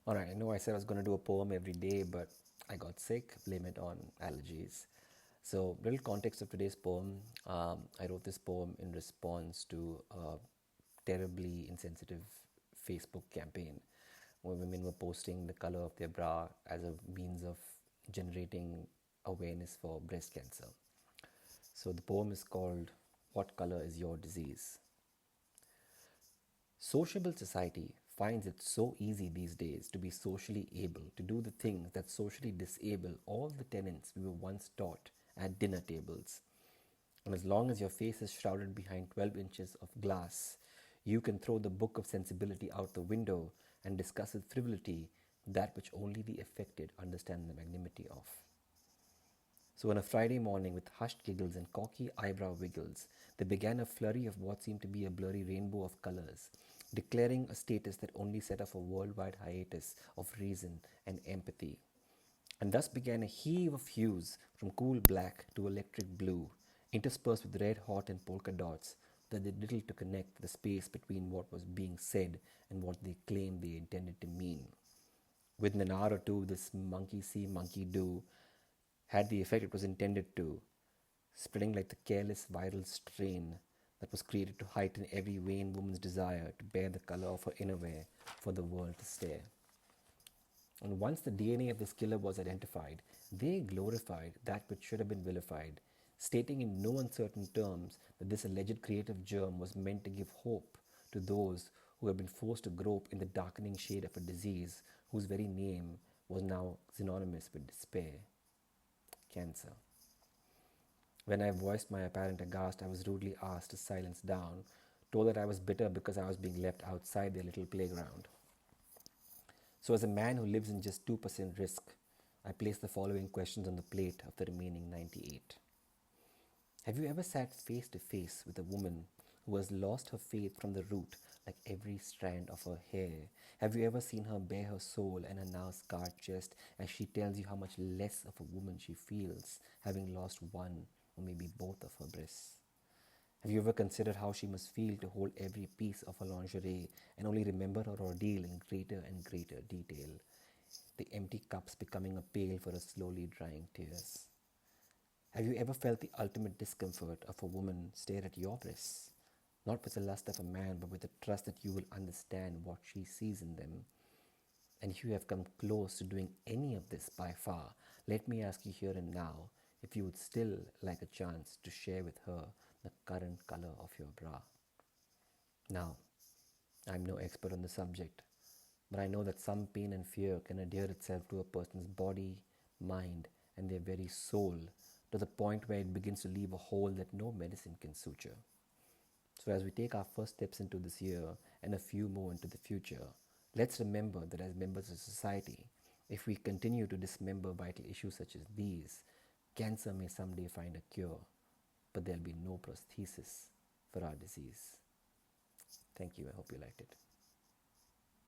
All right, I know I said I was going to do a poem every day, but I got sick, blame it on allergies. So, little context of today's poem. I wrote this poem in response to a terribly insensitive Facebook campaign where women were posting the color of their bra as a means of generating awareness for breast cancer. So, the poem is called What Color is Your Disease? Sociable society finds it so easy these days to be socially able to do the things that socially disable all the tenets we were once taught at dinner tables. And as long as your face is shrouded behind 12 inches of glass, you can throw the book of sensibility out the window and discuss with frivolity that which only the affected understand the magnanimity of. So on a Friday morning, with hushed giggles and cocky eyebrow wiggles, there began a flurry of what seemed to be a blurry rainbow of colors, declaring a status that only set off a worldwide hiatus of reason and empathy. And thus began a heave of hues from cool black to electric blue, interspersed with red hot and polka dots that did little to connect the space between what was being said and what they claimed they intended to mean. Within an hour or two, this monkey see, monkey do had the effect it was intended to, spreading like the careless viral strain that was created to heighten every vain woman's desire to bear the color of her innerwear for the world to stare. And once the DNA of this killer was identified, they glorified that which should have been vilified, stating in no uncertain terms that this alleged creative germ was meant to give hope to those who had been forced to grope in the darkening shade of a disease whose very name was now synonymous with despair: cancer. When I voiced my apparent aghast, I was rudely asked to silence down, told that I was bitter because I was being left outside their little playground. So, as a man who lives in just 2% risk, I place the following questions on the plate of the remaining 98. Have you ever sat face to face with a woman who has lost her faith from the root, like every strand of her hair? Have you ever seen her bare her soul and her now scarred chest as she tells you how much less of a woman she feels, having lost one or maybe both of her breasts? Have you ever considered how she must feel to hold every piece of her lingerie and only remember her ordeal in greater and greater detail, the empty cups becoming a pail for her slowly drying tears? Have you ever felt the ultimate discomfort of a woman stare at your breasts, not with the lust of a man, but with the trust that you will understand what she sees in them? And if you have come close to doing any of this by far, let me ask you here and now if you would still like a chance to share with her the current color of your bra. Now, I'm no expert on the subject, but I know that some pain and fear can adhere itself to a person's body, mind, and their very soul to the point where it begins to leave a hole that no medicine can suture. So, as we take our first steps into this year and a few more into the future, let's remember that as members of society, if we continue to dismember vital issues such as these, cancer may someday find a cure, but there'll be no prosthesis for our disease. Thank you. I hope you liked it.